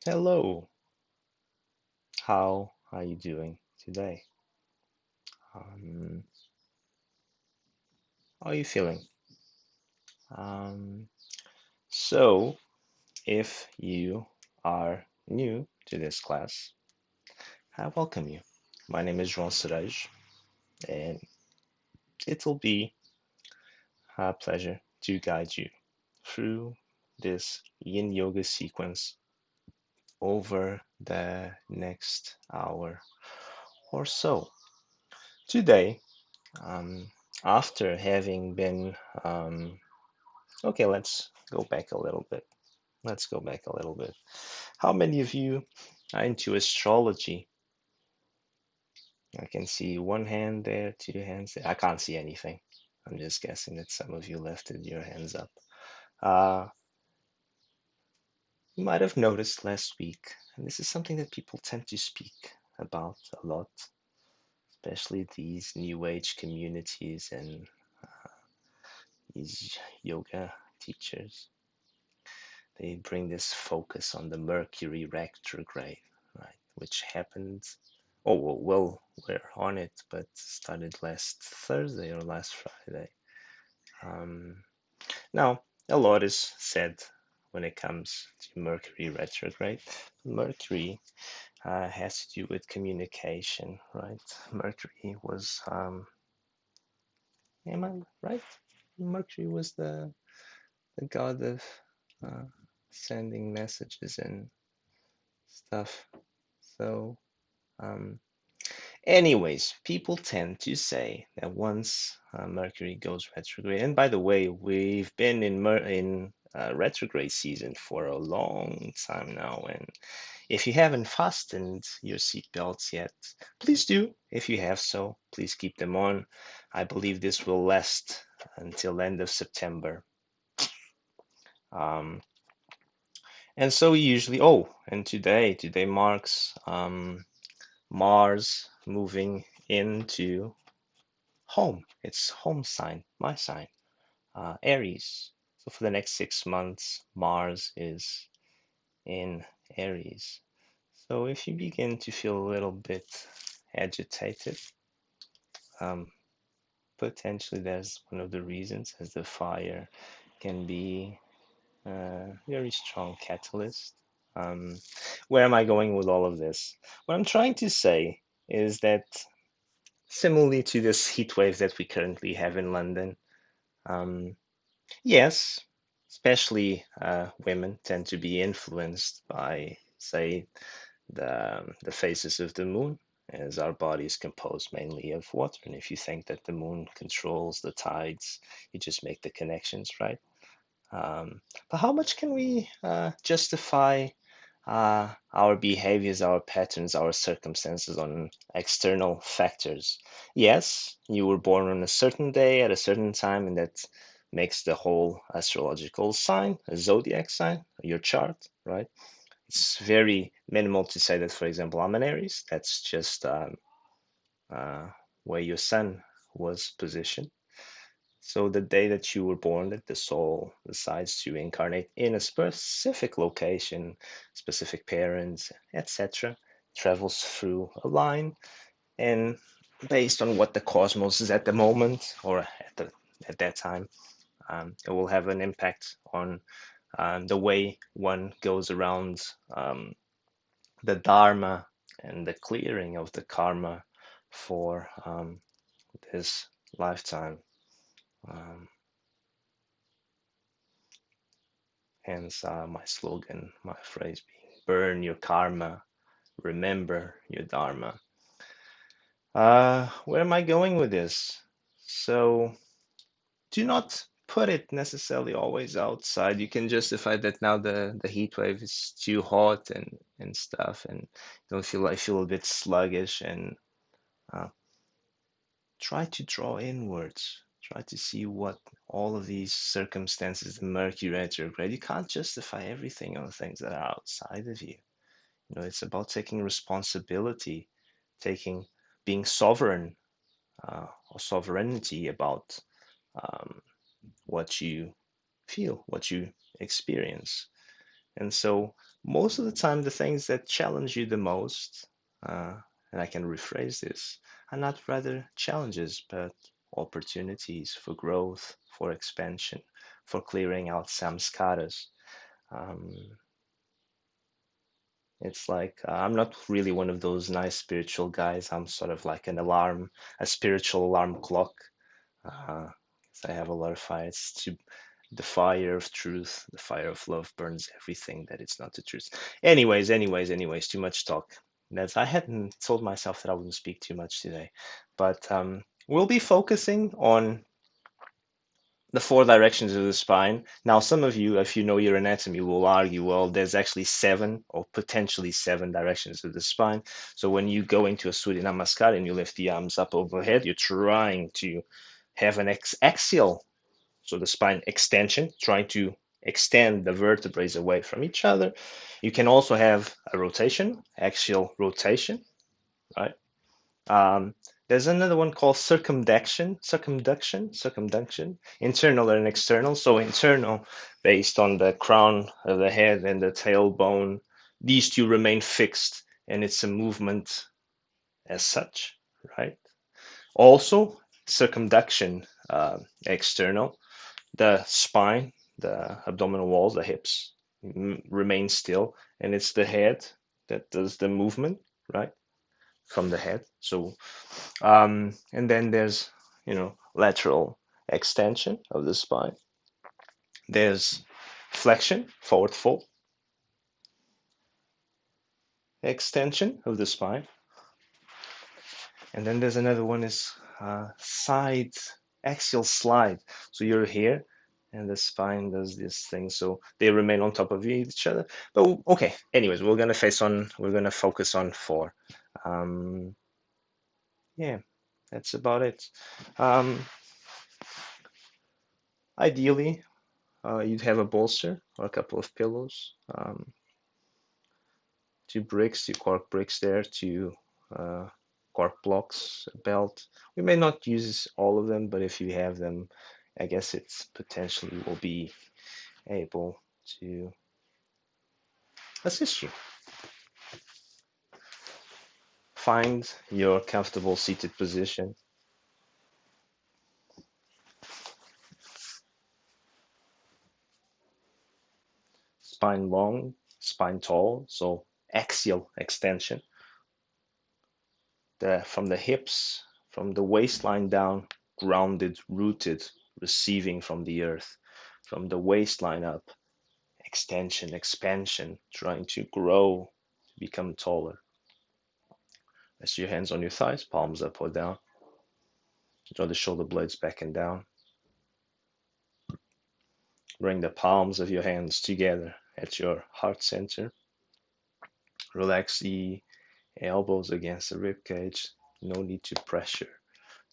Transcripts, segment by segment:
Hello, how are you doing today? Um, how are you feeling? Um, so, if you are new to this class, I welcome you. My name is João Cerej, and it'll be a pleasure to guide you through this yin yoga sequence over the next hour or so. Today, um, after having been okay, let's go back a little bit. Let's go back a little bit. How many of you are into astrology? I can see one hand there, two hands there. I can't see anything. I'm just guessing that some of you lifted your hands up. Uh, you might have noticed last week, and this is something that people tend to speak about a lot, especially these new age communities and these yoga teachers. They bring this focus on the Mercury retrograde, right? Which happened. Oh, we're on it, but started last Thursday or last Friday. Um, Now, a lot is said when it comes to Mercury retrograde. Mercury has to do with communication, right? Mercury was, am I right? Mercury was the god of uh, sending messages and stuff. So, um, anyways, people tend to say that once Mercury goes retrograde, and by the way, we've been in retrograde season for a long time now, and if you haven't fastened your seatbelts yet, please do. If you have so, please keep them on. I believe this will last until end of September. Um, and so usually, oh, and today marks Mars moving into home. It's home sign, my sign, Aries. So for the next 6 months, Mars is in Aries. So if you begin to feel a little bit agitated, um, potentially that's one of the reasons, as the fire can be a very strong catalyst. Um, where am I going with all of this? What I'm trying to say is that similarly to this heat wave that we currently have in London, um, yes, especially women tend to be influenced by, say, the phases of the moon, as our body is composed mainly of water. And if you think that the moon controls the tides, you just make the connections, right? But how much can we justify our behaviors, our patterns, our circumstances on external factors? Yes, you were born on a certain day at a certain time, and that makes the whole astrological sign, a zodiac sign, your chart, right? It's very minimal to say that, for example, I'm an Aries. That's just uh, where your sun was positioned. So the day that you were born, that the soul decides to incarnate in a specific location, specific parents, etc., travels through a line, and based on what the cosmos is at the moment or at that time, it will have an impact on the way one goes around the dharma and the clearing of the karma for this lifetime. Um, Hence my slogan, my phrase being burn your karma, remember your dharma. Where am I going with this? So do not put it necessarily always outside. You can justify that now the heat wave is too hot and stuff, and don't feel I feel a bit sluggish, and uh, try to draw inwards. Try to see what all of these circumstances, the Mercury retrograde, you can't justify everything on things that are outside of you. You know, it's about taking responsibility, taking, being sovereign or sovereignty about um, what you feel, what you experience. And so most of the time, the things that challenge you the most, and I can rephrase this, are not rather challenges, but opportunities for growth, for expansion, for clearing out samskaras. Um, it's like I'm not really one of those nice spiritual guys. I'm sort of like an alarm, a spiritual alarm clock. Uh, 'Cause I have a lot of fights to the fire of truth, the fire of love burns everything that it's not the truth. Anyways, too much talk. That's I hadn't told myself that I wouldn't speak too much today, but we'll be focusing on the four directions of the spine. Now, some of you, if you know your anatomy, will argue, well, there's actually seven or potentially seven directions of the spine. So when you go into a Surya Namaskar and you lift the arms up overhead, you're trying to have an axial, so the spine extension, trying to extend the vertebrae away from each other. You can also have a rotation, axial rotation, right? Um, there's another one called circumduction, internal and external. So internal, based on the crown of the head and the tailbone, these two remain fixed, and it's a movement as such, right? Also, circumduction, external, the spine, the abdominal walls, the hips remain still, and it's the head that does the movement, right, from the head. So and then there's, lateral extension of the spine. There's flexion, forward fold, extension of the spine. And then there's another one is side, axial slide. So you're here and the spine does this thing. So they remain on top of each other. But okay, anyways, we're gonna focus on four. Um, yeah, that's about it. Um, Ideally, you'd have a bolster or a couple of pillows, two cork bricks there, two cork blocks, a belt. We may not use all of them, but if you have them, I guess it's potentially will be able to assist you. Find your comfortable seated position. Spine long, spine tall, so axial extension. From the hips, from the waistline down, grounded, rooted, receiving from the earth. From the waistline up, extension, expansion, trying to grow, to become taller. Rest your hands on your thighs, palms up or down. Draw the shoulder blades back and down. Bring the palms of your hands together at your heart center. Relax the elbows against the rib cage. No need to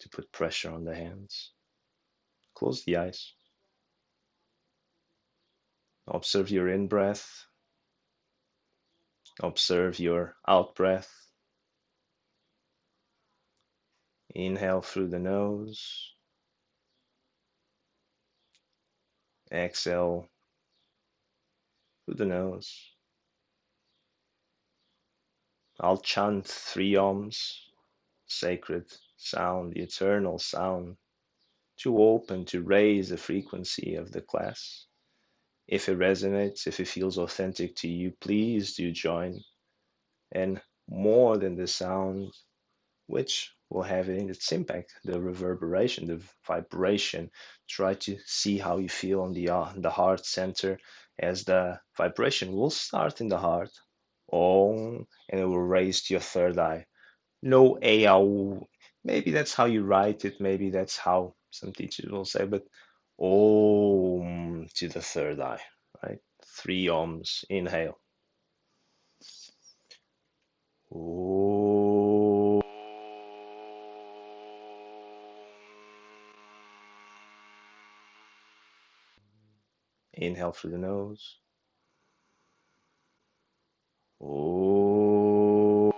put pressure on the hands. Close the eyes. Observe your in breath. Observe your out breath. Inhale through the nose. Exhale through the nose. I'll chant three Oms, sacred sound, the eternal sound, to open, to raise the frequency of the class. If it resonates, if it feels authentic to you, please do join. And more than the sound, which will have its impact, the reverberation, the vibration. Try to see how you feel on the heart center as the vibration will start in the heart. Om, and it will raise to your third eye. No AAU. Maybe that's how you write it. Maybe that's how some teachers will say, but Om to the third eye, right? Three Oms. Inhale. Om. Inhale through the nose. Om.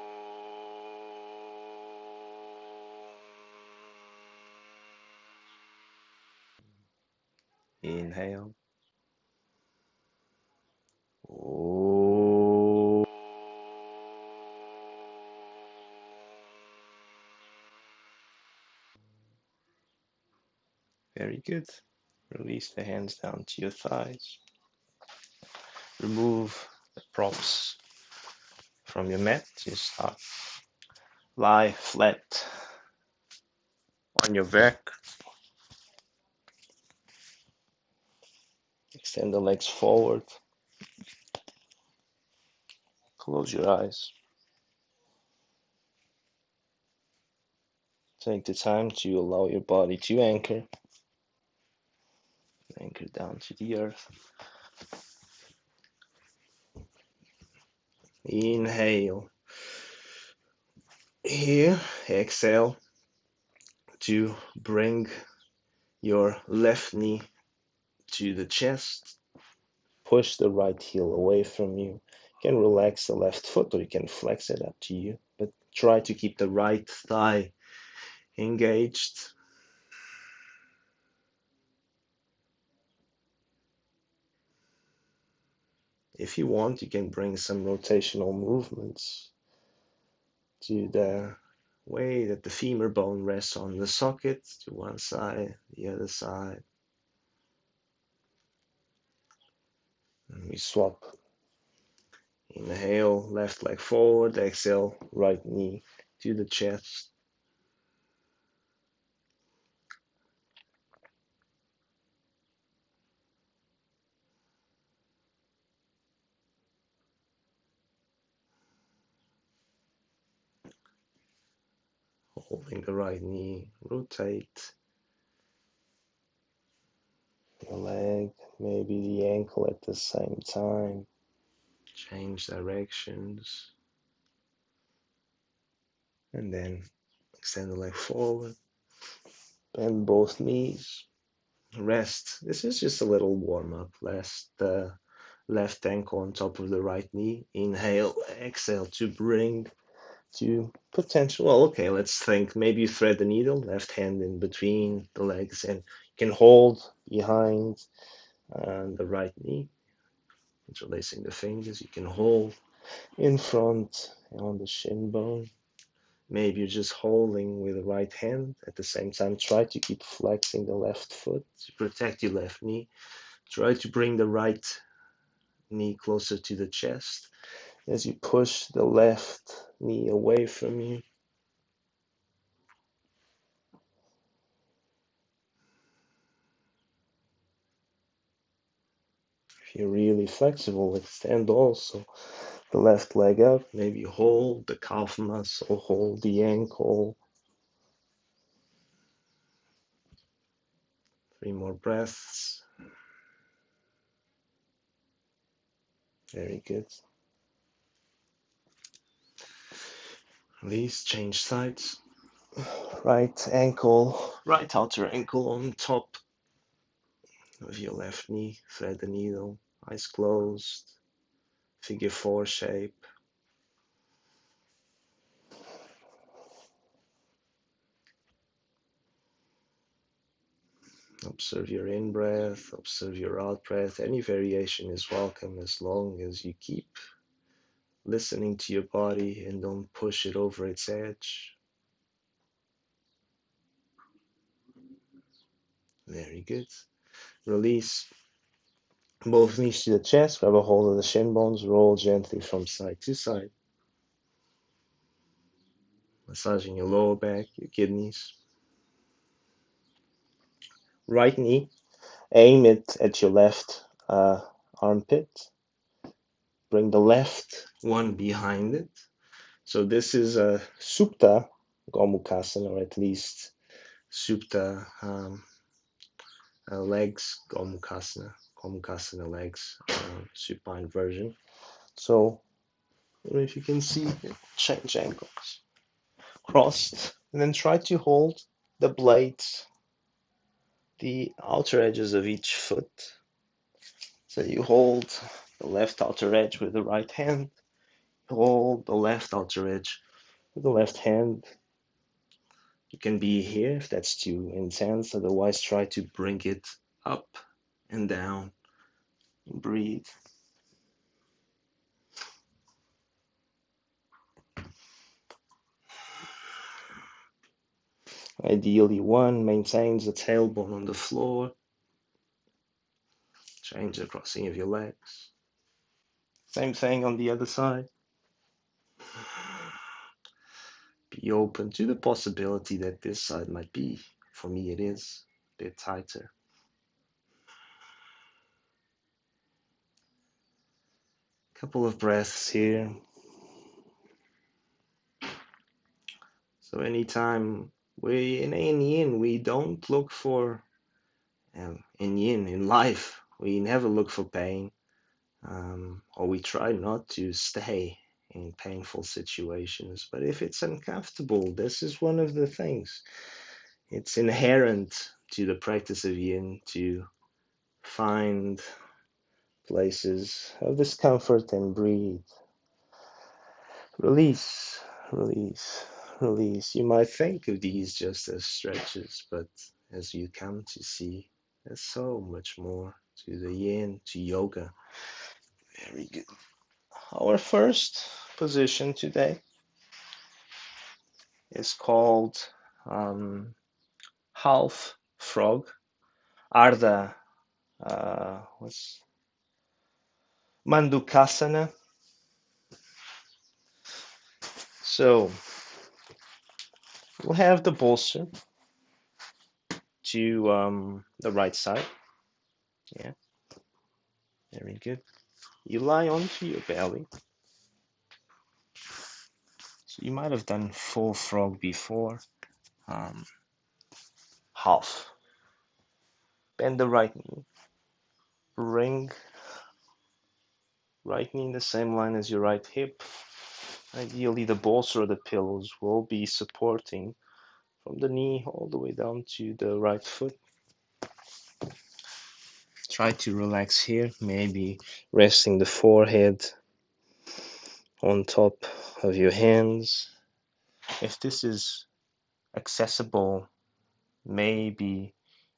Inhale. Om. Very good. Release the hands down to your thighs. Remove the props from your mat. Just lie flat on your back. Extend the legs forward. Close your eyes. Take the time to allow your body to anchor. Anchor down to the earth. Inhale. Here, exhale to bring your left knee to the chest. Push the right heel away from you. You can relax the left foot or you can flex it, up to you. But try to keep the right thigh engaged. If you want, you can bring some rotational movements to the way that the femur bone rests on the socket, to one side, the other side. And we swap. Inhale, left leg forward. Exhale, right knee to the chest. Holding the right knee, rotate the leg, maybe the ankle at the same time. Change directions. And then extend the leg forward. Bend both knees. Rest. This is just a little warm up. Rest the left ankle on top of the right knee. Inhale, exhale to bring to potential. Well, okay, let's think. Maybe you thread the needle, left hand in between the legs, and you can hold behind the right knee, interlacing the fingers. You can hold in front on the shin bone. Maybe you're just holding with the right hand. At the same time, try to keep flexing the left foot to protect your left knee. Try to bring the right knee closer to the chest as you push the left knee away from you. If you're really flexible, extend also the left leg up. Maybe hold the calf muscle, hold the ankle. 3 more breaths. Very good. Release, change sides. Right ankle, right outer ankle on top of your left knee. Thread the needle, eyes closed, figure 4 shape. Observe your in breath, observe your out breath. Any variation is welcome as long as you keep listening to your body and don't push it over its edge. Very good. Release both knees to the chest, grab a hold of the shin bones, roll gently from side to side. Massaging your lower back, your kidneys. Right knee, aim it at your left armpit. Bring the left one behind it. So this is a Supta Gomukhasana, or at least Supta legs Gomukhasana. Gomukhasana legs, supine version. So if you can see, change ankles. Crossed, and then try to hold the blades, the outer edges of each foot. So you hold the left outer edge with the right hand, hold the left outer edge with the left hand. You can be here if that's too intense, otherwise try to bring it up and down. Breathe. Ideally, one maintains the tailbone on the floor. Change the crossing of your legs. Same thing on the other side. Be open to the possibility that this side might be, for me it is, a bit tighter. Couple of breaths here. So anytime we in yin, we don't look for in yin in life. We never look for pain, or we try not to stay in painful situations. But if it's uncomfortable, this is one of the things. It's inherent to the practice of yin to find places of discomfort and breathe. Release, release, release. You might think of these just as stretches, but as you come to see, there's so much more to the yin, to yoga. Very good. Our first position today is called um, half frog, Ardha, what's Mandukasana. So we'll have the bolster to the right side. Yeah, very good. You lie onto your belly. So you might have done full frog before. Um, Half. Bend the right knee. Bring right knee in the same line as your right hip. Ideally, the bolster or the pillows will be supporting from the knee all the way down to the right foot. Try to relax here, maybe resting the forehead on top of your hands. If this is accessible, maybe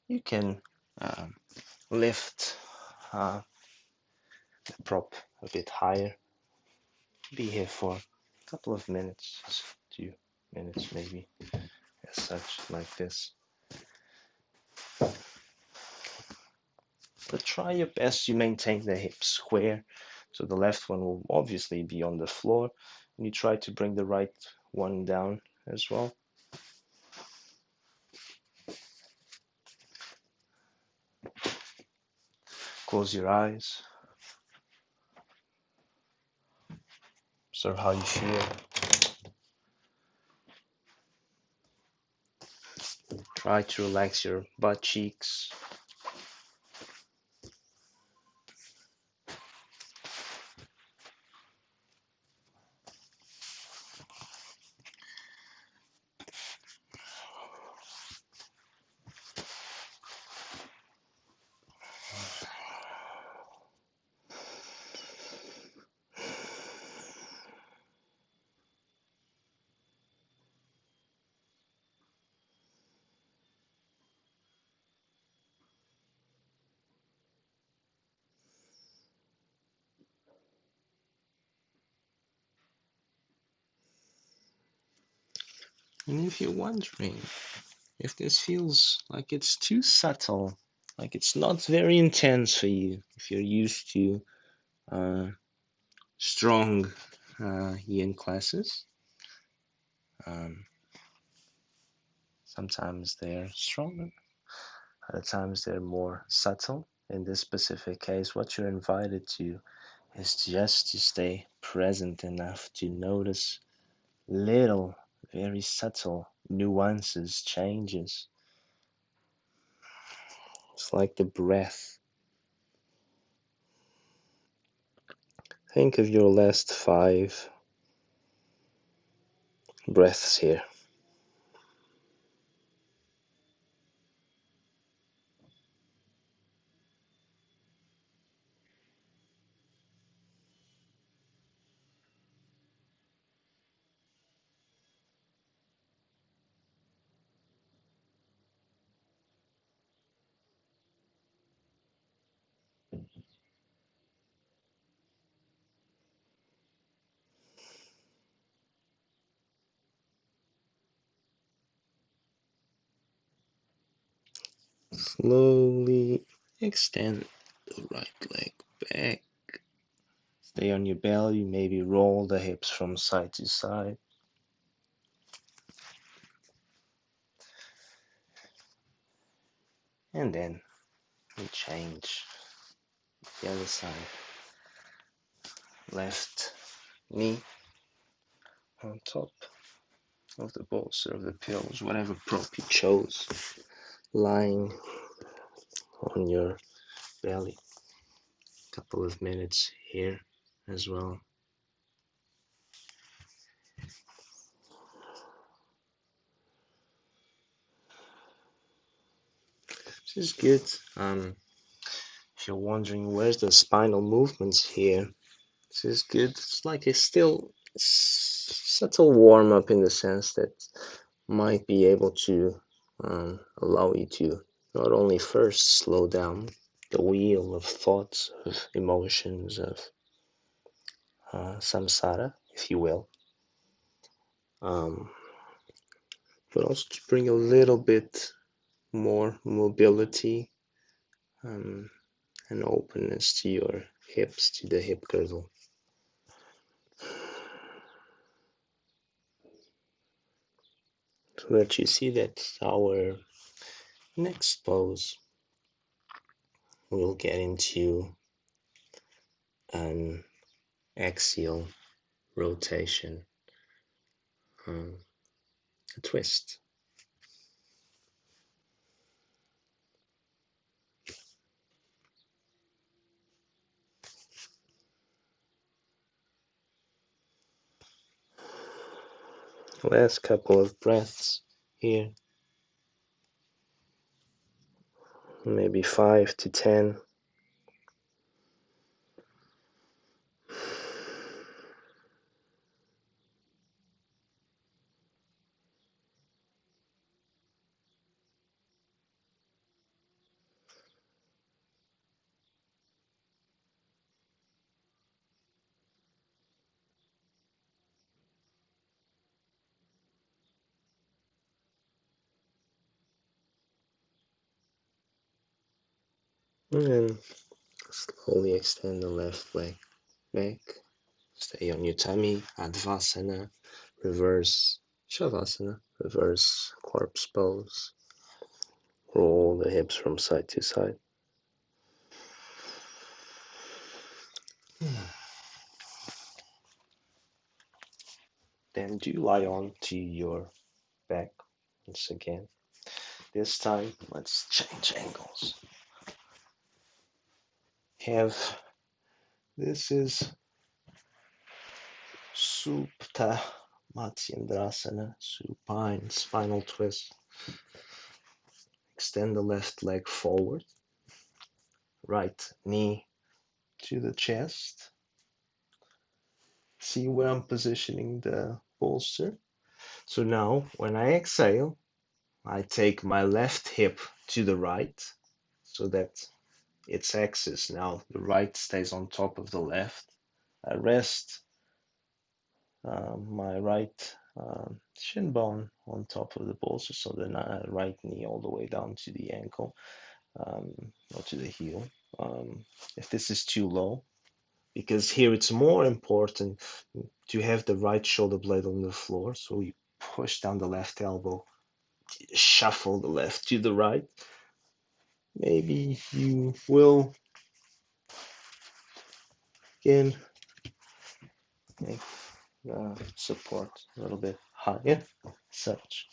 you can um, lift the prop a bit higher. Be here for a couple of minutes, 2 minutes maybe, as such, like this. But try your best to maintain the hips square. So the left one will obviously be on the floor, and you try to bring the right one down as well. Close your eyes. Observe how you feel. Try to relax your butt cheeks. And if you're wondering if this feels like it's too subtle, like it's not very intense for you, if you're used to uh, strong yin classes, um, sometimes they're stronger, other times they're more subtle. In this specific case, what you're invited to is just to stay present enough to notice little, very subtle nuances, changes. It's like the breath. Think of your last 5 breaths here. Slowly extend the right leg back. Stay on your belly, maybe roll the hips from side to side. And then we change the other side. Left knee on top of the bolster of the pillows, whatever prop you chose, lying on your belly. Couple of minutes here as well. This is good. If you're wondering where's the spinal movements here, this is good. It's like a still subtle warm up in the sense that might be able to allow you to not only first slow down the wheel of thoughts, of emotions, of samsara, if you will, but also to bring a little bit more mobility um, and openness to your hips, to the hip girdle. So that you see that our next pose will get into an axial rotation, a twist. Last couple of breaths here, maybe 5 to 10. And then slowly extend the left leg back. Stay on your tummy, Advasana, reverse Shavasana, reverse corpse pose. Roll the hips from side to side. Then do lie on to your back once again. This time, let's change angles. This is Supta Matsyendrasana, supine spinal twist. Extend the left leg forward, right knee to the chest. See where I'm positioning the bolster. So now, when I exhale, I take my left hip to the right so that its axis now, the right stays on top of the left. I rest my right shin bone on top of the bolster, so the right knee all the way down to the ankle or to the heel. If this is too low, because here it's more important to have the right shoulder blade on the floor, so you push down the left elbow, shuffle the left to the right. Maybe you will again make the support a little bit higher, such.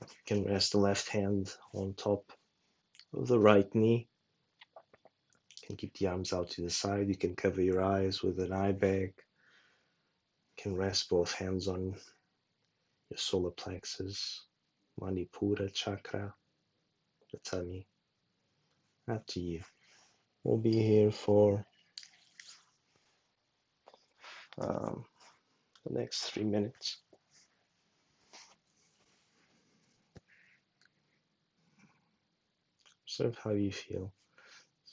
You can rest the left hand on top of the right knee. You can keep the arms out to the side. You can cover your eyes with an eye bag. You can rest both hands on your solar plexus, Manipura chakra, the tummy. Up to you. We'll be here for the next 3 minutes. Observe how you feel.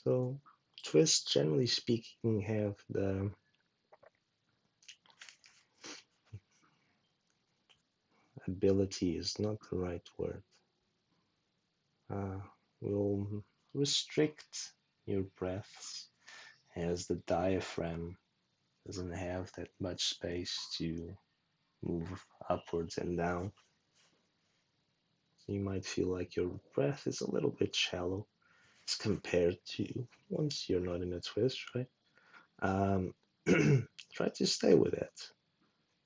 So, twists, generally speaking, have the ability is not the right word. will restrict your breaths as the diaphragm doesn't have that much space to move upwards and down. So you might feel like your breath is a little bit shallow as compared to once you're not in a twist, right? Um, try to stay with it.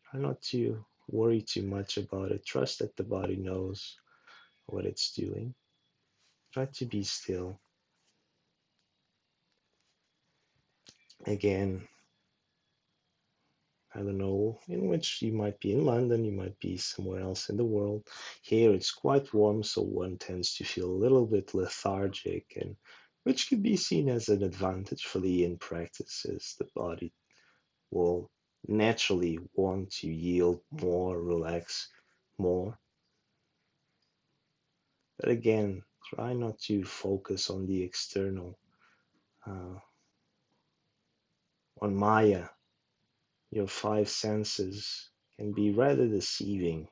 Try not to worry too much about it. Trust that the body knows what it's doing. Try to be still. Again, I don't know in which you might be in London, you might be somewhere else in the world. Here it's quite warm, so one tends to feel a little bit lethargic, and which could be seen as an advantage for the yin practices. The body will naturally want to yield more, relax more. But again, try not to focus on the external, uh, on Maya. Your five senses can be rather deceiving.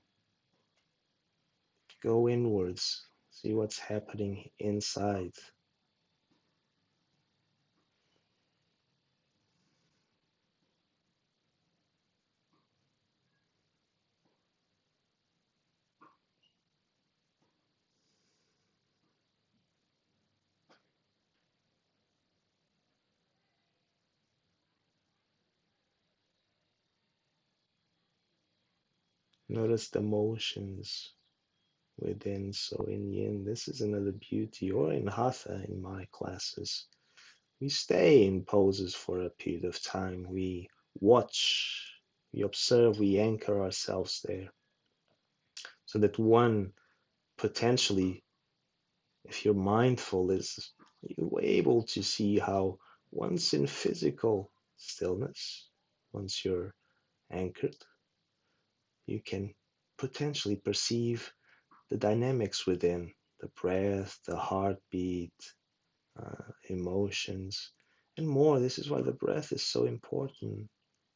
Go inwards, see what's happening inside. Notice the motions within. So in yin, this is another beauty, or in hatha in my classes. We stay in poses for a period of time. We watch, we observe, we anchor ourselves there. So that one potentially, if you're mindful, is you're able to see how once in physical stillness, once you're anchored, you can potentially perceive the dynamics within the breath, the heartbeat, emotions, and more. This is why the breath is so important.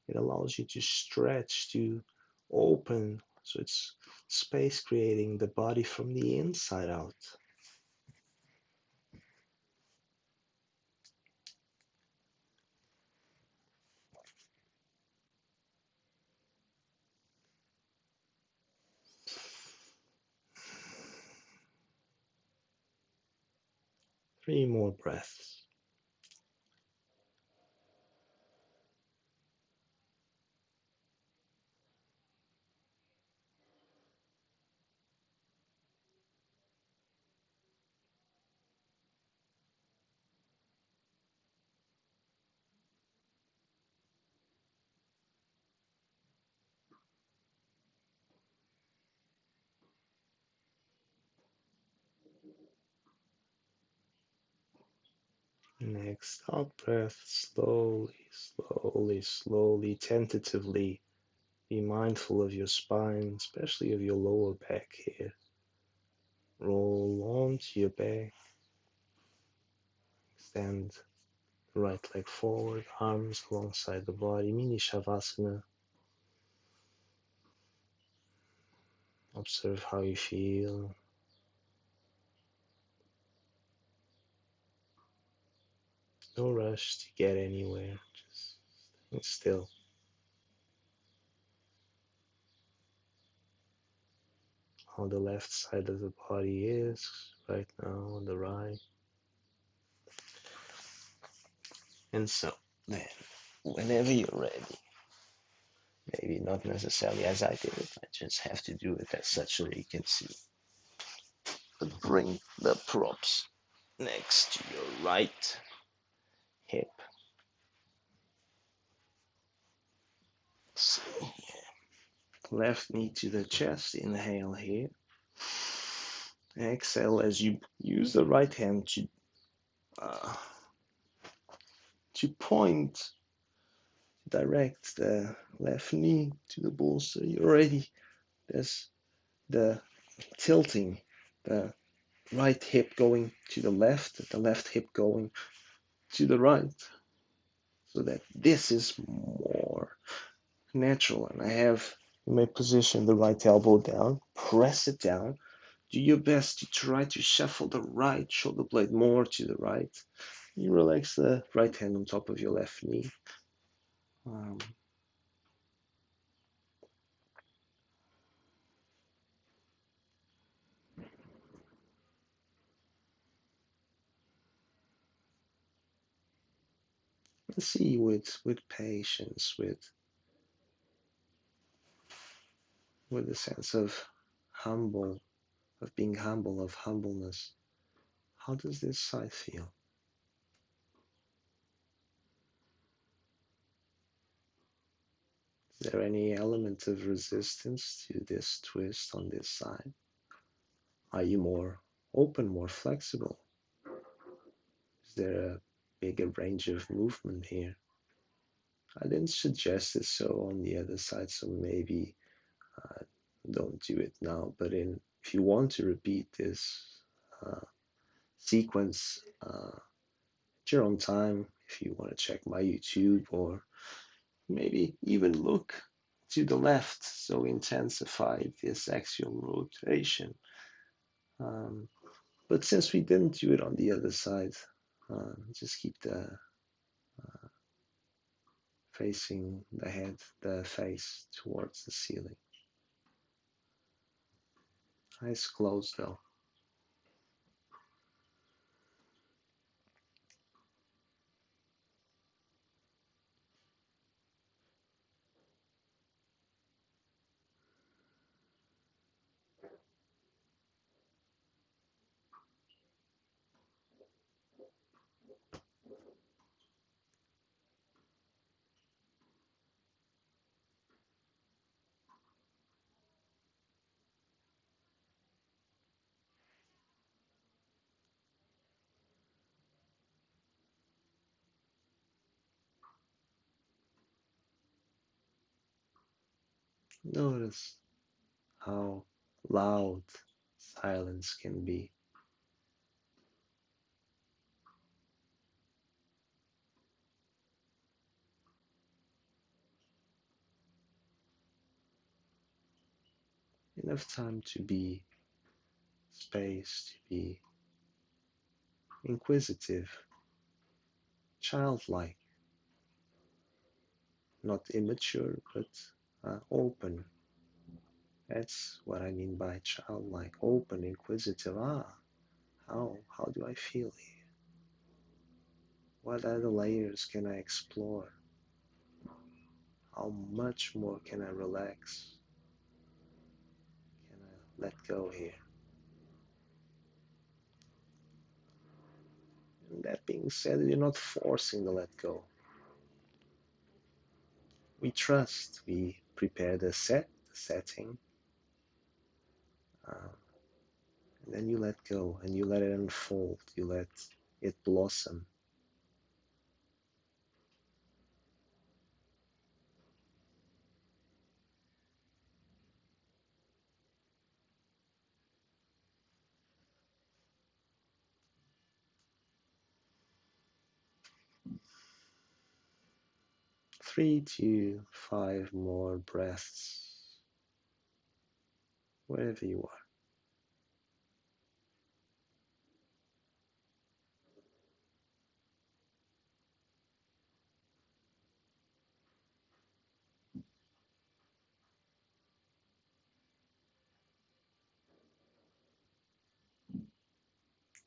It allows you to stretch, to open. So it's space creating the body from the inside out. 3 more breaths. Next out breath, slowly, slowly, slowly, tentatively. Be mindful of your spine, especially of your lower back here. Roll onto your back. Extend the right leg forward, arms alongside the body, mini shavasana. Observe how you feel. No rush to get anywhere, just staying still. How the left side of the body is right now, on the right. And so, then, whenever you're ready, maybe not necessarily as I did it, I just have to do it as such so that you can see. But bring the props next to your right hip. So, left knee to the chest, inhale here. Exhale as you use the right hand uh, to point, direct the left knee to the bolster. You already, there's the tilting, the right hip going to the left hip going to the right, so that this is more natural. And I have, you may position the right elbow down, press it down, Do your best to try to shuffle the right shoulder blade more to the right. You relax the right hand on top of your left knee. Um, and see with patience, with a sense of humble, of being humble, of humbleness. How does this side feel? Is there any element of resistance to this twist on this side? Are you more open, more flexible? Is there a bigger range of movement here? I didn't suggest it so on the other side, so maybe uh, don't do it now. But if you want to repeat this sequence at your own time, if you want to check my YouTube or maybe even look to the left, so intensify this axial rotation. Um, but since we didn't do it on the other side, just keep the facing the head, the face towards the ceiling. Eyes closed though. Notice how loud silence can be. Enough time to be space, to be inquisitive, childlike, not immature, but open. That's what I mean by childlike, open, inquisitive. How do I feel here? What other layers can I explore? How much more can I relax? Can I let go here? And that being said, you're not forcing the let go. We trust, we prepare the setting, uh, and then you let go and you let it unfold, you let it blossom. 3 to 5 more breaths, wherever you are.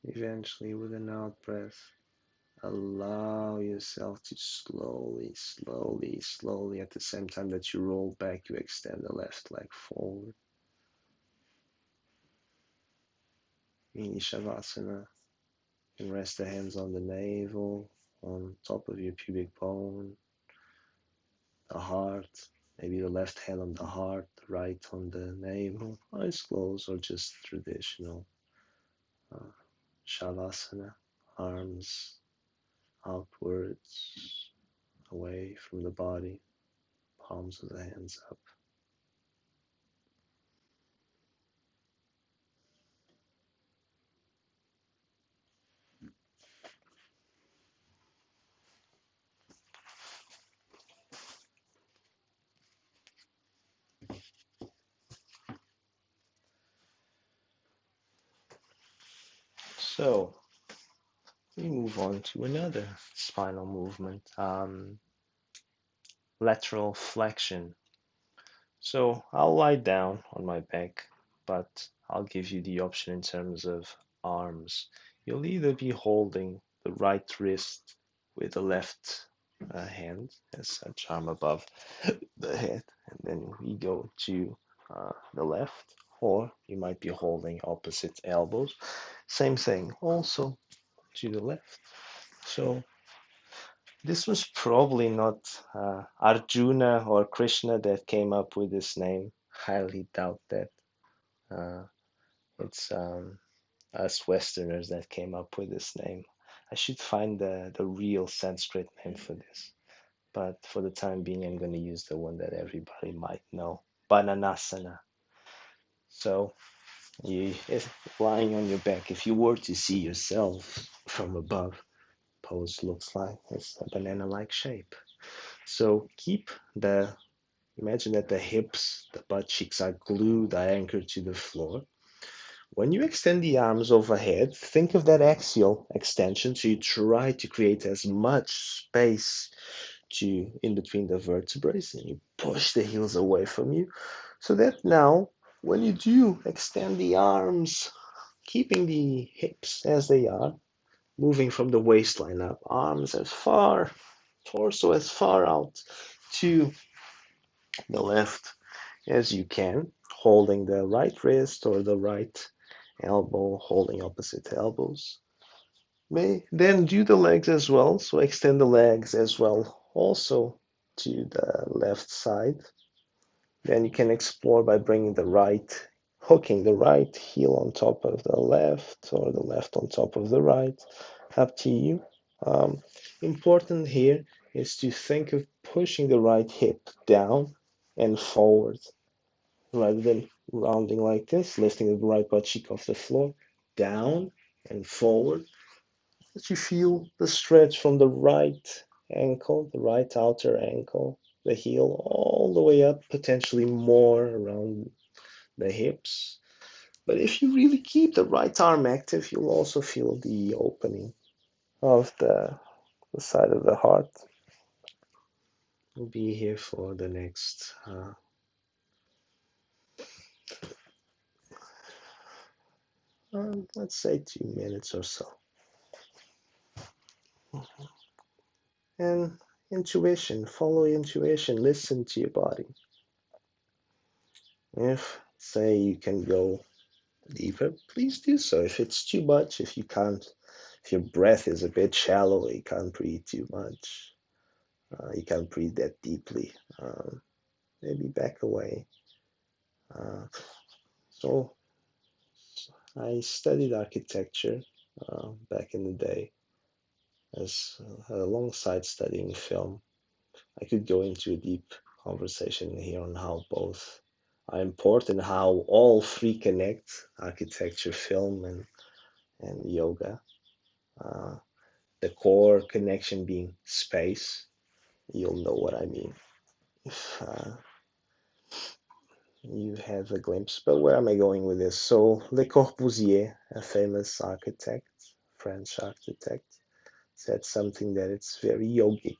Eventually, with an out breath, allow yourself to slowly, slowly, slowly, at the same time that you roll back, you extend the left leg forward. Mini Shavasana. You can rest the hands on the navel, on top of your pubic bone, the heart, maybe the left hand on the heart, the right on the navel, eyes closed, or just traditional uh, Shavasana, arms outwards, away from the body, palms of the hands up. So we move on to another spinal movement, lateral flexion. So I'll lie down on my back, but I'll give you the option in terms of arms. You'll either be holding the right wrist with the left hand as such, arm above the head, and then we go to the left, or you might be holding opposite elbows. Same thing, also to the left. So this was probably not Arjuna or Krishna that came up with this name. Highly doubt that. Uh, it's us Westerners that came up with this name. I should find the real Sanskrit name for this. But for the time being, I'm going to use the one that everybody might know, Bananasana. So, if lying on your back, if you were to see yourself from above, pose looks like it's a banana-like shape. So keep the imagine that the hips, the butt cheeks are glued, are anchored to the floor. When you extend the arms overhead, think of that axial extension. So you try to create as much space to in between the vertebrae, and you push the heels away from you. So that now, when you do extend the arms, keeping the hips as they are, moving from the waistline up, arms as far, torso as far out to the left as you can, holding the right wrist or the right elbow, holding opposite elbows. May then do the legs as well, so extend the legs as well, also to the left side. Then you can explore by bringing the right, hooking the right heel on top of the left or the left on top of the right, up to you. Important here is to think of pushing the right hip down and forward rather than rounding like this, lifting the right butt cheek off the floor, down and forward. Let you feel the stretch from the right ankle, the right outer ankle, the heel, all the way up, potentially more around the hips. But if you really keep the right arm active, you'll also feel the opening of the side of the heart. We'll be here for the next, let's say, 2 minutes or so. And intuition, follow intuition, listen to your body. If, say, you can go deeper, please do so. If it's too much, if you can't, if your breath is a bit shallow, you can't breathe too much, you can't breathe that deeply, maybe back away. Uh, so I studied architecture back in the day as alongside studying film. I could go into a deep conversation here on how both are important, how all three connect architecture, film, and yoga. Uh, the core connection being space. You'll know what I mean if you have a glimpse. But where am I going with this? So, Le Corbusier, a famous architect, French architect, said something that it's very yogic,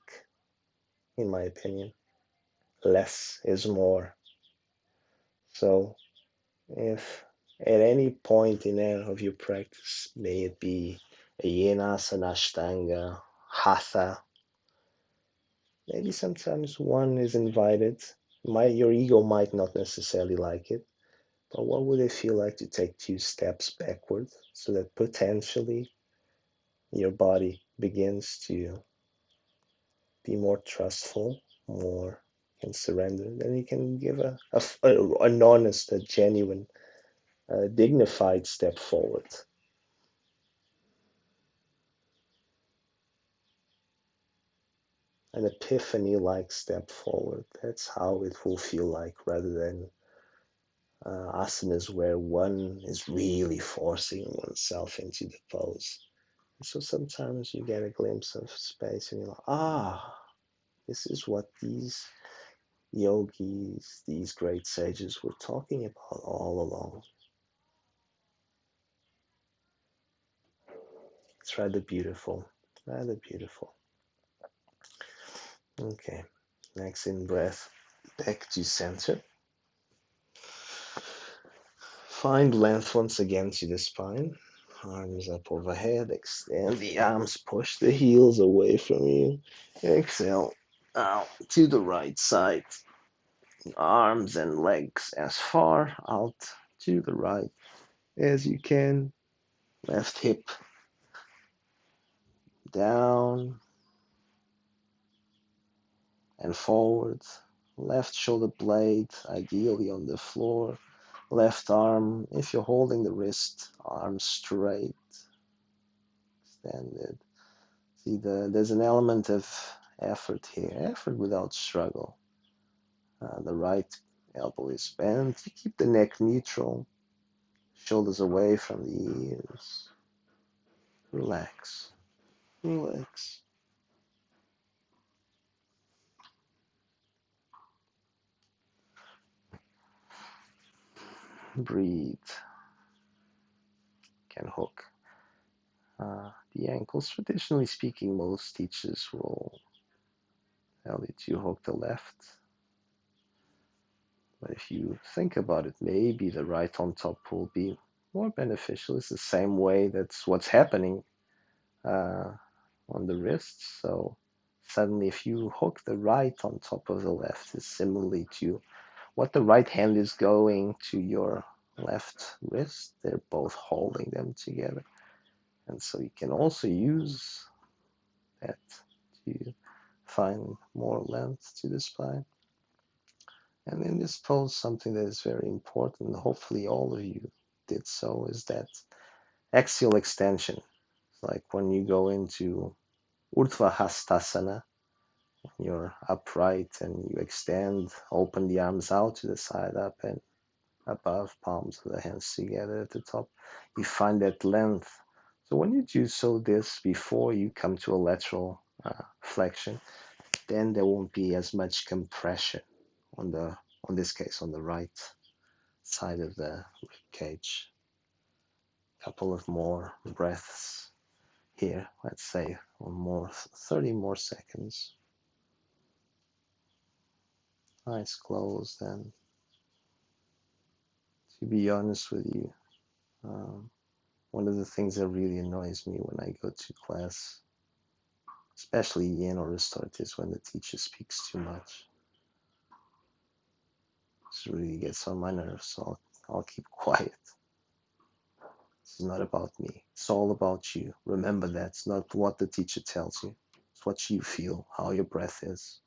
in my opinion. Less is more. So, if at any point in any of your practice, may it be a Yenasana, Ashtanga, Hatha, maybe sometimes one is invited. Your ego might not necessarily like it, but what would it feel like to take 2 steps backward so that potentially your body begins to be more trustful, more can surrender? Then you can give an honest, a genuine, dignified step forward. An epiphany like step forward. That's how it will feel like, rather than asanas where one is really forcing oneself into the pose. So sometimes you get a glimpse of space and you're like, this is what these yogis, these great sages were talking about all along. It's rather beautiful. Rather beautiful. Okay. Next in breath. Back to center. Find length once again to the spine. Arms up overhead. Extend the arms. Push the heels away from you. Exhale out to the right side. Arms and legs as far out to the right as you can. Left hip down and forward. Left shoulder blade ideally on the floor. Left arm, if you're holding the wrist, arm straight, extended. See, there's an element of effort here, effort without struggle. The right elbow is bent. You keep the neck neutral, shoulders away from the ears. Relax, relax. Breathe. Can hook the ankles. Traditionally speaking, most teachers will tell you to hook the left. But if you think about it, maybe the right on top will be more beneficial. It's the same way that's what's happening uh, on the wrists. So suddenly, if you hook the right on top of the left, is similarly to what the right hand is going to your left wrist. They're both holding them together. And so you can also use that to find more length to the spine. And in this pose, something that is very important, hopefully all of you did so, is that axial extension. It's like when you go into Urdhva Hastasana, you're upright and you extend, open the arms out to the side, up and above, palms of the hands together at the top. You find that length. So when you do so this before you come to a lateral flexion, then there won't be as much compression on the, on this case, on the right side of the rib cage. A couple of more breaths here, let's say, or more, 30 more seconds. Eyes closed, and to be honest with you, um, one of the things that really annoys me when I go to class, especially yin or restorative, is when the teacher speaks too much. This really gets on my nerves, so I'll keep quiet. This is not about me. It's all about you. Remember that. It's not what the teacher tells you. It's what you feel, how your breath is.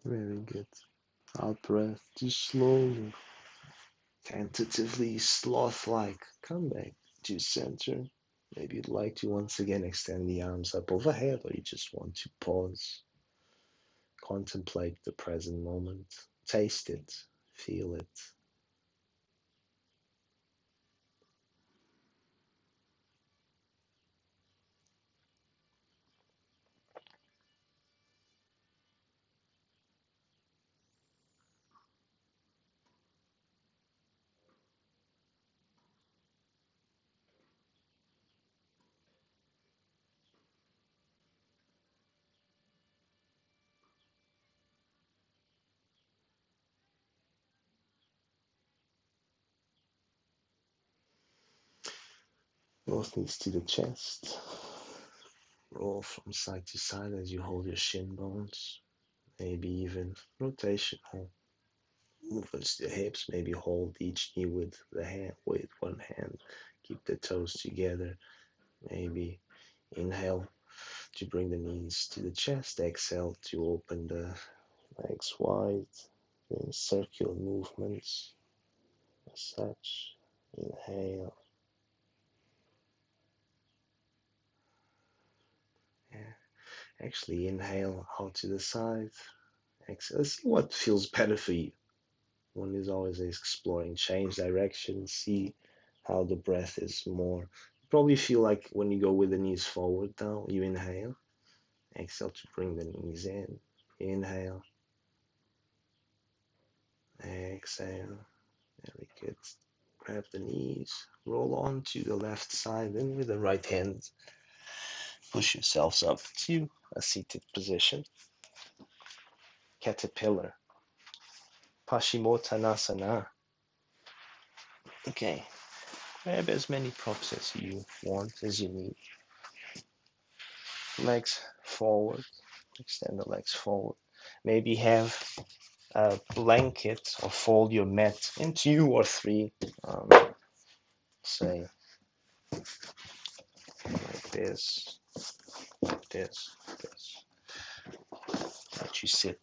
Very good. Out breath. Just slowly, tentatively, sloth-like. Come back to center. Maybe you'd like to once again extend the arms up overhead, or you just want to pause, contemplate the present moment, taste it, feel it. Both knees to the chest. Roll from side to side as you hold your shin bones. Maybe even rotational movements to the hips. Maybe hold each knee with the hand with one hand. Keep the toes together. Maybe inhale to bring the knees to the chest. Exhale to open the legs wide. doing circular movements as such. Inhale. Yeah. Actually, inhale out to the side. Exhale. See what feels better for you. One is always exploring, change direction, see how the breath is more. You probably feel like when you go with the knees forward now, you inhale. Exhale to bring the knees in. Inhale. Exhale. Very good. Grab the knees. Roll on to the left side. Then with the right hand, push yourselves up to a seated position. Caterpillar. Paschimottanasana. Okay. Grab as many props as you want, as you need. Legs forward. Extend the legs forward. Maybe have a blanket or fold your mat in 2 or 3, say like this, this, this. Let you sit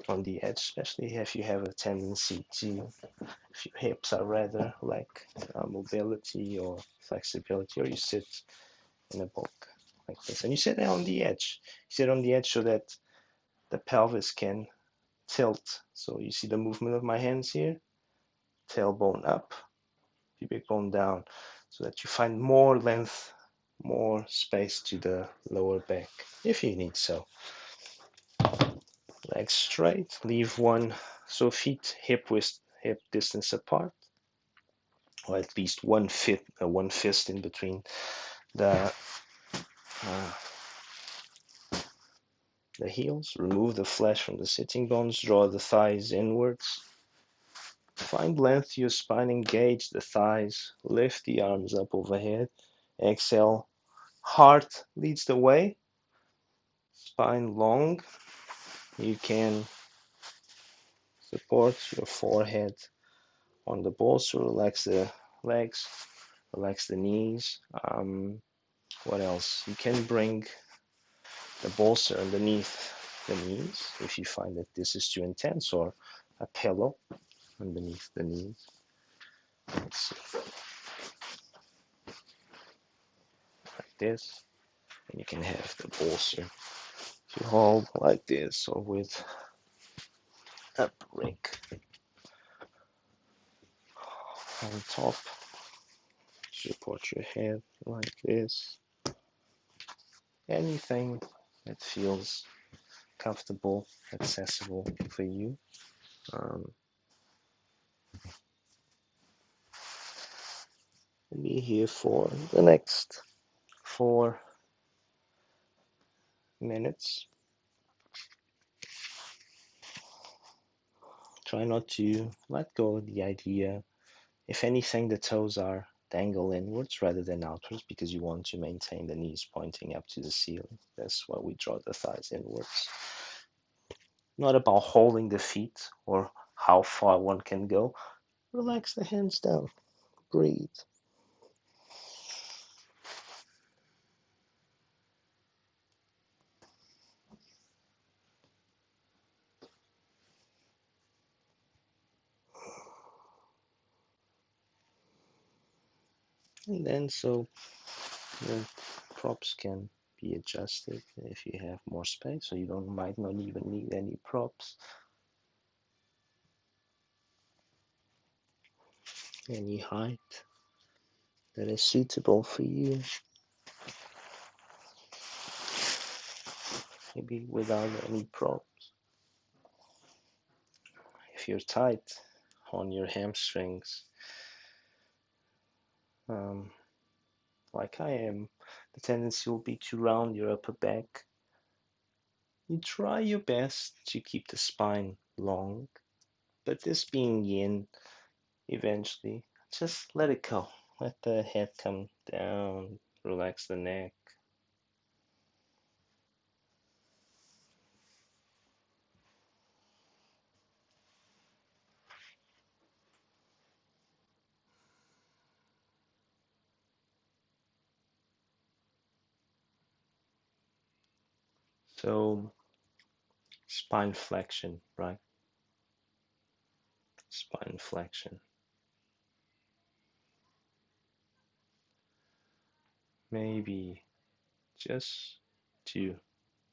on the edge, especially if you have a tendency to, if your hips are rather like mobility or flexibility, or you sit in a book like this, and you sit on the edge. You sit on the edge so that the pelvis can tilt. So you see the movement of my hands here, tailbone up, pubic bone down, so that you find more length, more space to the lower back, if you need so. Legs straight, leave one, so feet hip width, hip distance apart, or at least one fist in between the uh, the heels. Remove the flesh from the sitting bones, draw the thighs inwards. Find length to your spine, engage the thighs, lift the arms up overhead. Exhale, heart leads the way, spine long. You can support your forehead on the bolster, relax the legs, relax the knees. What else? You can bring the bolster underneath the knees if you find that this is too intense, or a pillow underneath the knees. Let's see, like this. And you can have the bolster to hold like this, or with a brick on top. Support your head like this. Anything that feels comfortable, accessible for you. Um, be here for the next 4 minutes. Try not to let go of the idea. If anything, the toes are dangle inwards rather than outwards, because you want to maintain the knees pointing up to the ceiling. That's why we draw the thighs inwards. Not about holding the feet or how far one can go. Relax the hands down. Breathe. And then so the props can be adjusted if you have more space, so you might not even need any props. Any height that is suitable for you. Maybe without any props. If you're tight on your hamstrings, like I am, the tendency will be to round your upper back. You try your best to keep the spine long, but this being yin, eventually, just let it go. Let the head come down, relax the neck. So, spine flexion, right? spine flexion. Maybe just to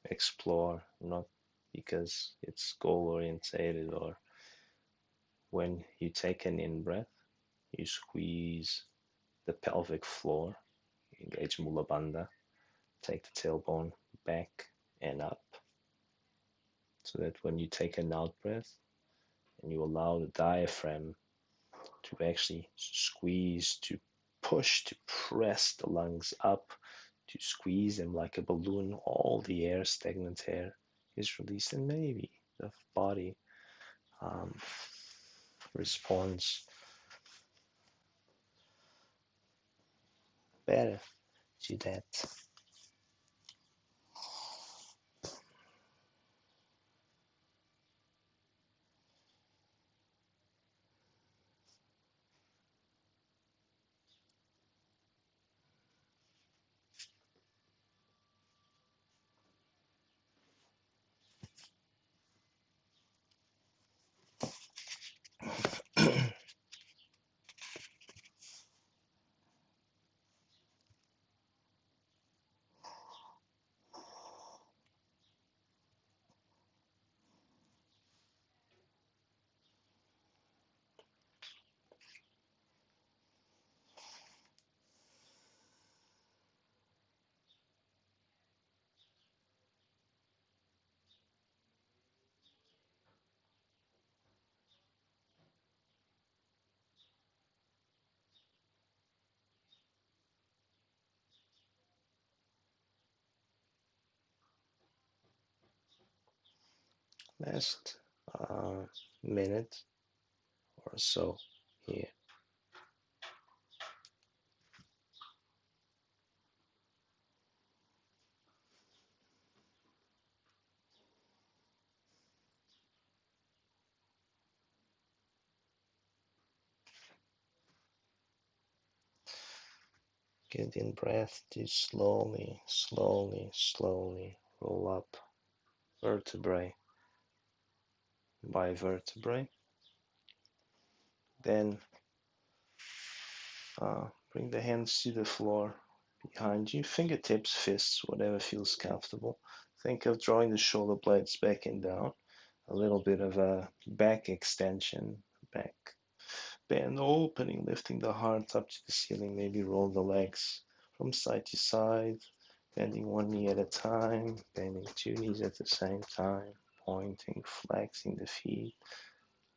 explore, not because it's goal orientated or when you take an in breath, you squeeze the pelvic floor, engage Mula Bandha, take the tailbone back and up so that when you take an out breath and you allow the diaphragm to actually squeeze, to push, to press the lungs up, to squeeze them like a balloon, all the air, stagnant air is released, and maybe the body um, responds better to that. Last minute or so here. Get in breath to slowly, slowly, slowly roll up vertebrae by vertebrae. Then bring the hands to the floor behind you, fingertips, fists, whatever feels comfortable. Think of drawing the shoulder blades back and down, a little bit of a back extension, back bend opening, lifting the heart up to the ceiling. Maybe roll the legs from side to side, bending one knee at a time, bending two knees at the same time, pointing, flexing the feet,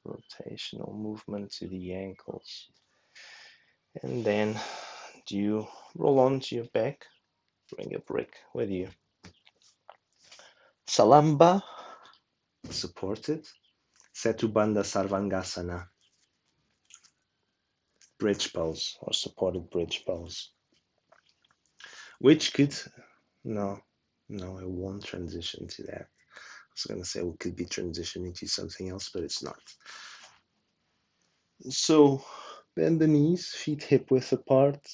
rotational movement to the ankles. And then do you roll onto your back, bring a brick with you. Salamba, supported. Setubandha Sarvangasana, bridge pose or supported bridge pose, which could, no, no, I won't transition to that. I was going to say we could be transitioning to something else, but it's not. So bend the knees, feet hip width apart,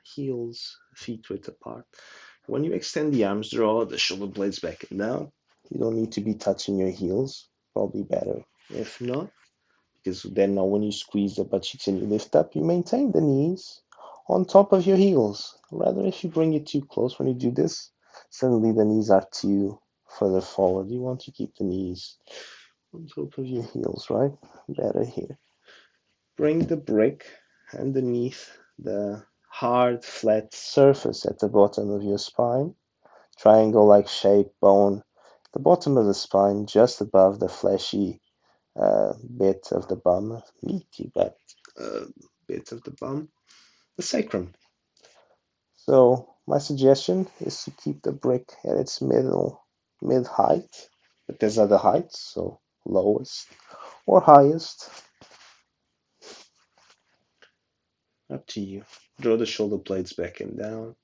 heels, feet width apart. When you extend the arms, draw the shoulder blades back and down. You don't need to be touching your heels, probably better if not, because then now when you squeeze the butt cheeks and you lift up, you maintain the knees on top of your heels. Rather, if you bring it too close when you do this, suddenly the knees are too further forward. You want to keep the knees on top of your heels, right? Better here. Bring the brick underneath the hard, flat surface at the bottom of your spine. Triangle-like shape bone, the bottom of the spine, just above the fleshy bit of the bum, meaty but bit of the bum, the sacrum. So my suggestion is to keep the brick at its mid height, but there's other heights, so lowest or highest, up to you. Draw the shoulder blades back and down,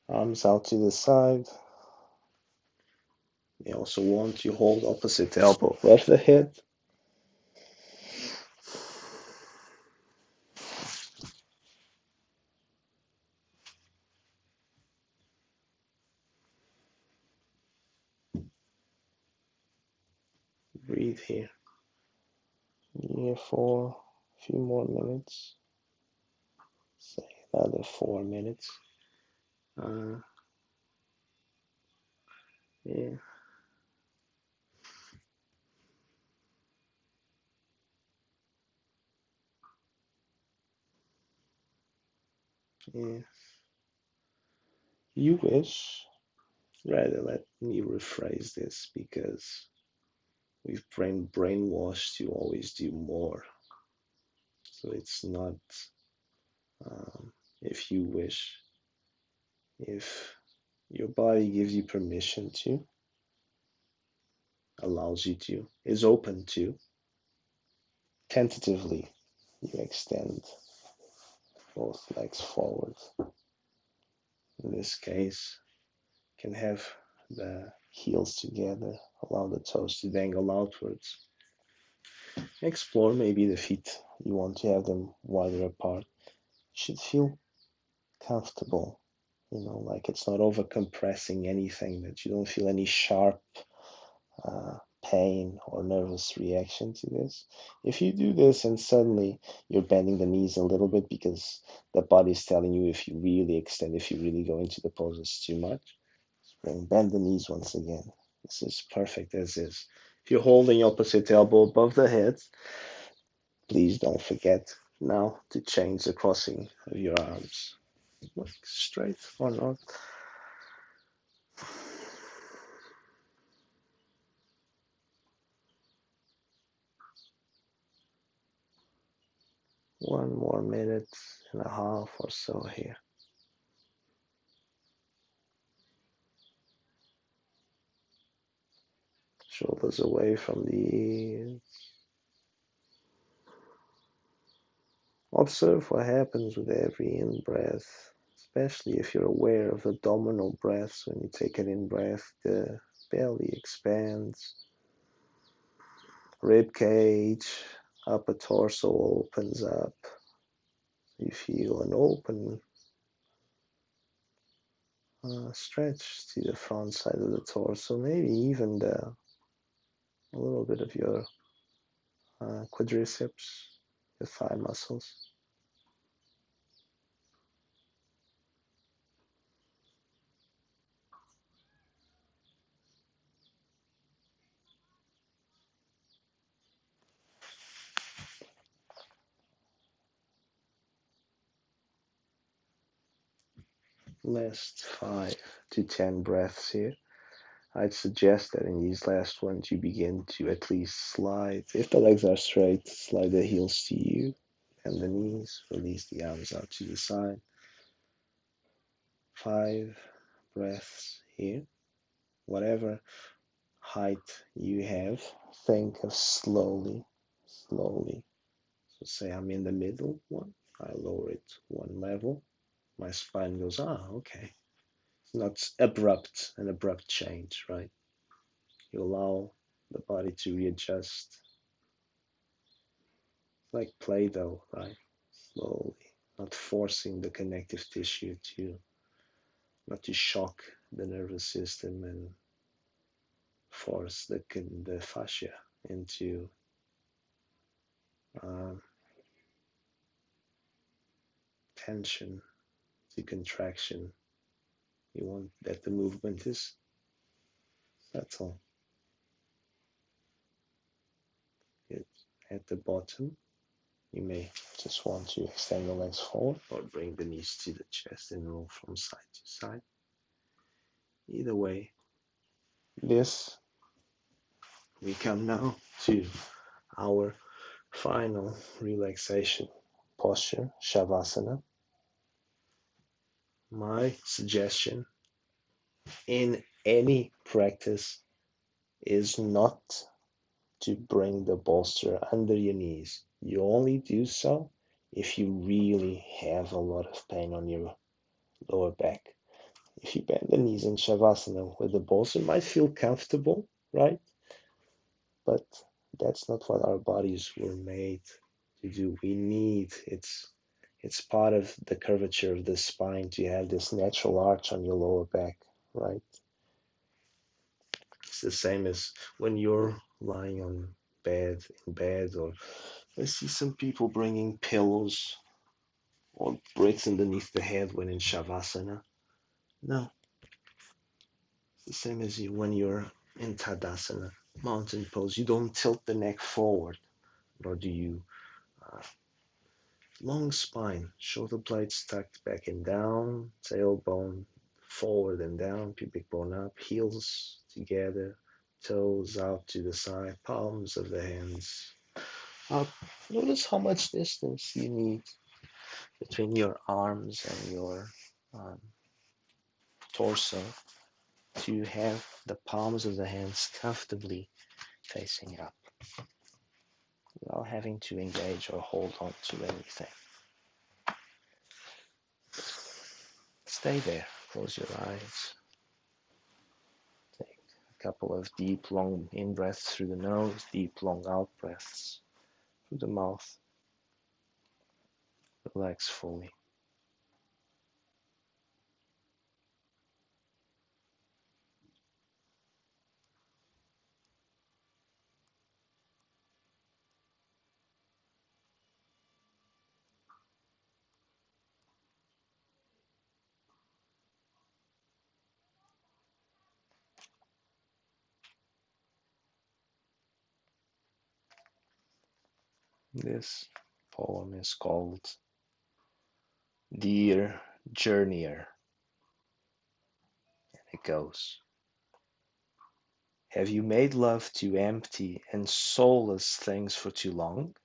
arms out to the side. You also want to hold opposite elbow above the head. Breathe here. here for a few more minutes, say another 4 minutes. Uh, yeah, yeah. You wish, rather, let me rephrase this because we've brainwashed to always do more. So it's not if you wish, if your body gives you permission to, allows you to, is open to, tentatively, you extend both legs forward. In this case, can have the heels together, allow the toes to dangle outwards. Explore maybe the feet. You want to have them wider apart. You should feel comfortable, like it's not over compressing anything, that you don't feel any sharp pain or nervous reaction to this. If you do this and suddenly you're bending the knees a little bit because the body is telling you if you really extend, if you really go into the poses too much, bend the knees once again. This is perfect as is. If you're holding opposite elbow above the head, please don't forget now to change the crossing of your arms. Look straight or not. One more minute and a half or so here. Shoulders away from the ears. Observe what happens with every in breath, especially if you're aware of abdominal breaths. When you take an in breath, the belly expands, rib cage, upper torso opens up. You feel an open stretch to the front side of the torso, maybe even a little bit of your quadriceps, your thigh muscles. Last 5 to 10 breaths here. I'd suggest that in these last ones you begin to at least slide. If the legs are straight, slide the heels to you and the knees. Release the arms out to the side. 5 breaths here. Whatever height you have, think of slowly, slowly. So say I'm in the middle one. I lower it one level. My spine goes, okay. It's not an abrupt change, right? You allow the body to readjust like Play-Doh, right? Slowly, not forcing the connective tissue to, not to shock the nervous system and force the fascia into um, tension to contraction. You want that the movement is subtle. It's at the bottom. You may just want to extend the legs forward or bring the knees to the chest and roll from side to side. Either way, this we come now to our final relaxation posture, Shavasana. My suggestion in any practice is not to bring the bolster under your knees. You only do so if you really have a lot of pain on your lower back. If you bend the knees in Shavasana with the bolster, it might feel comfortable, right? But that's not what our bodies were made to do. It's part of the curvature of the spine to have this natural arch on your lower back, right? It's the same as when you're lying on bed in bed or I see some people bringing pillows or bricks underneath the head when in Shavasana. No, it's the same as you when you're in Tadasana, mountain pose. You don't tilt the neck forward, nor do you long spine, shoulder blades tucked back and down, tailbone forward and down, pubic bone up, heels together, toes out to the side, palms of the hands up. Notice how much distance you need between your arms and your um, torso to have the palms of the hands comfortably facing up without having to engage or hold on to anything. Stay there. Close your eyes. Take a couple of deep, long in breaths through the nose, deep, long out breaths through the mouth. Relax fully. This poem is called Dear Journeyer. It goes. Have you made love to empty and soulless things for too long?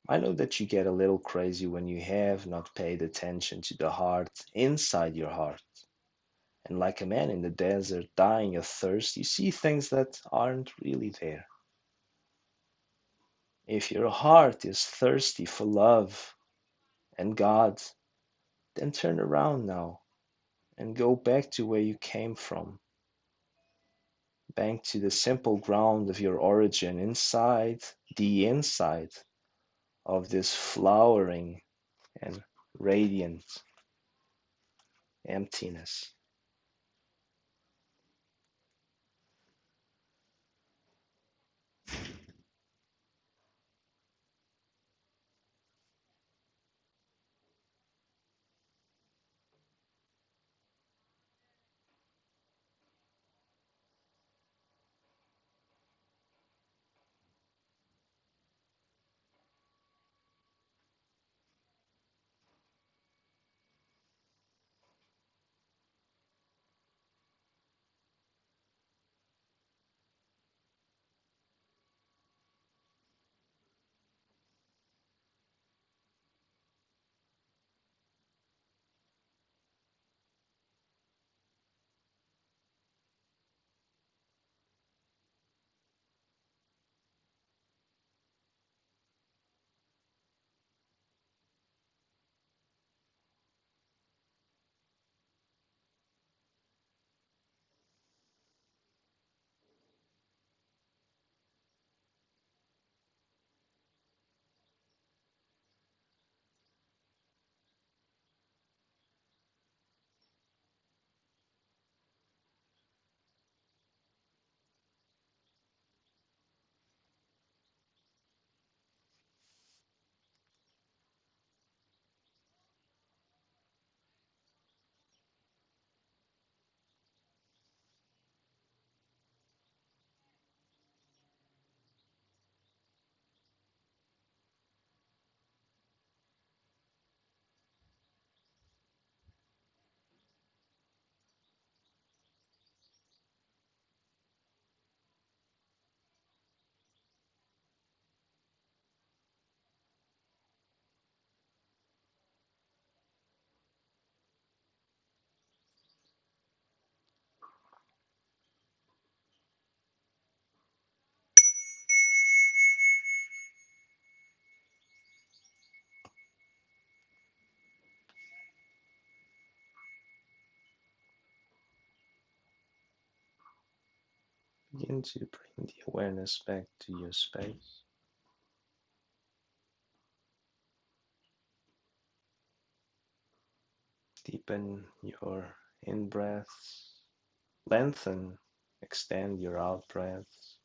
I know that you get a little crazy when you have not paid attention to the heart inside your heart. And like a man in the desert dying of thirst, you see things that aren't really there. If your heart is thirsty for love and God, then turn around now and go back to where you came from, back to the simple ground of your origin, inside the inside of this flowering and radiant emptiness. Begin to bring the awareness back to your space. Deepen your in breaths, lengthen, extend your out breaths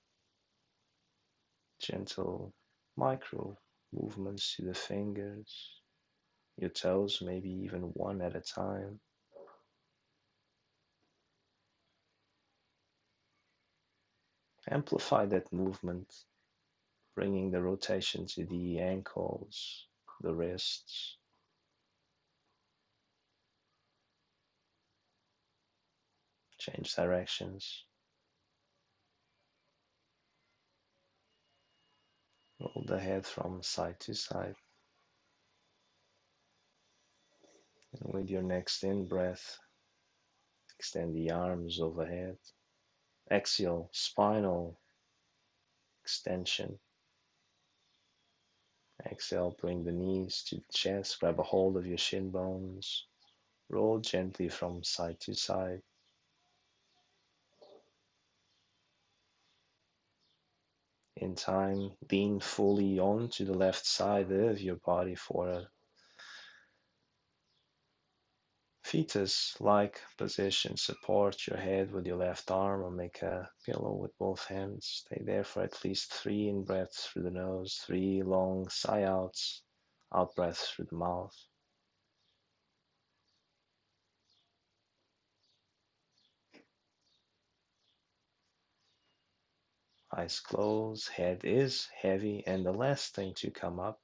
Gentle micro movements to the fingers, your toes, maybe even one at a time. Amplify that movement, bringing the rotation to the ankles, the wrists. Change directions. Roll the head from side to side. And with your next in breath, extend the arms overhead. Exhale, spinal extension. Exhale, bring the knees to the chest. Grab a hold of your shin bones. Roll gently from side to side. In time, lean fully onto the left side of your body for a fetus-like position. Support your head with your left arm or make a pillow with both hands. Stay there for at least 3 in breaths through the nose, 3 long sigh outs, out breaths through the mouth. Eyes closed, head is heavy, and the last thing to come up,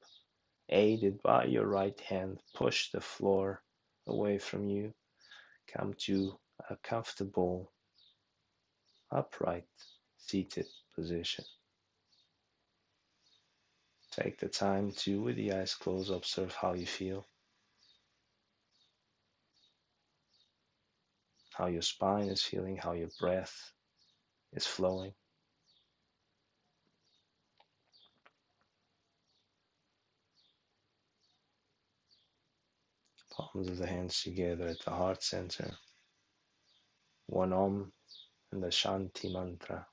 aided by your right hand, push the floor away from you. Come to a comfortable, upright, seated position. Take the time to, with the eyes closed, observe how you feel, how your spine is feeling, how your breath is flowing. Palms of the hands together at the heart center. One Om and the Shanti mantra.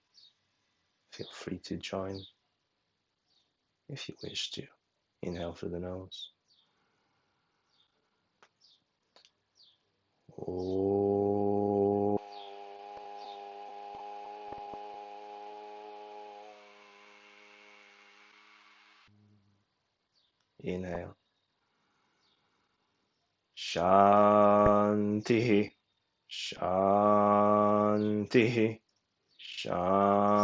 Feel free to join if you wish to. Inhale through the nose. Oh. Inhale. Shanti. Shanti. Shanti.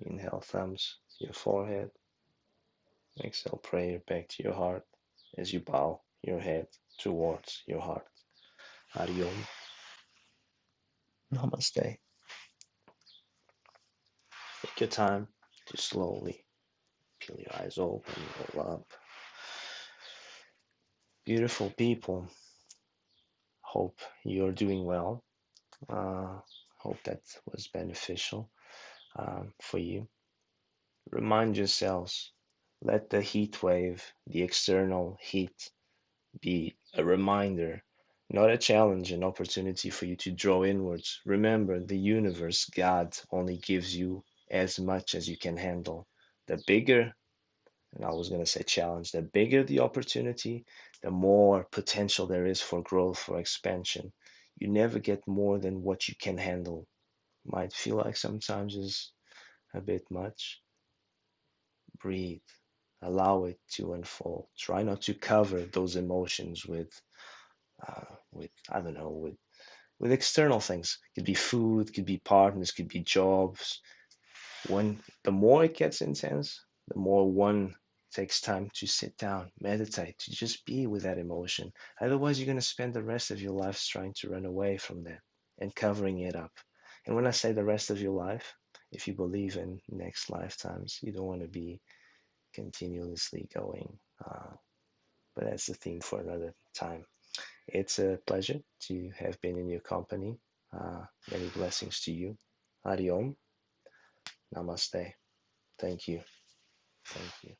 Inhale, thumbs to your forehead. Exhale, prayer back to your heart as you bow your head towards your heart. Hari Om. Namaste. Take your time to slowly peel your eyes open, roll up. Beautiful people. Hope you're doing well. Hope that was beneficial for you. Remind yourselves, let the heat wave, the external heat, be a reminder, not a challenge, an opportunity for you to draw inwards. Remember, the universe, God, only gives you as much as you can handle. The bigger, and I was going to say challenge, the bigger the opportunity, the more potential there is for growth, for expansion. You never get more than what you can handle. Might feel like sometimes is a bit much. Breathe. Allow it to unfold. Try not to cover those emotions with I don't know, with external things. It could be food, could be partners, could be jobs. When the more it gets intense, the more one takes time to sit down, meditate, to just be with that emotion. Otherwise, you're going to spend the rest of your life trying to run away from that and covering it up. And when I say the rest of your life, if you believe in next lifetimes, you don't want to be continuously going. But that's the theme for another time. It's a pleasure to have been in your company. Many blessings to you. Hari Om. Namaste. Thank you. Thank you.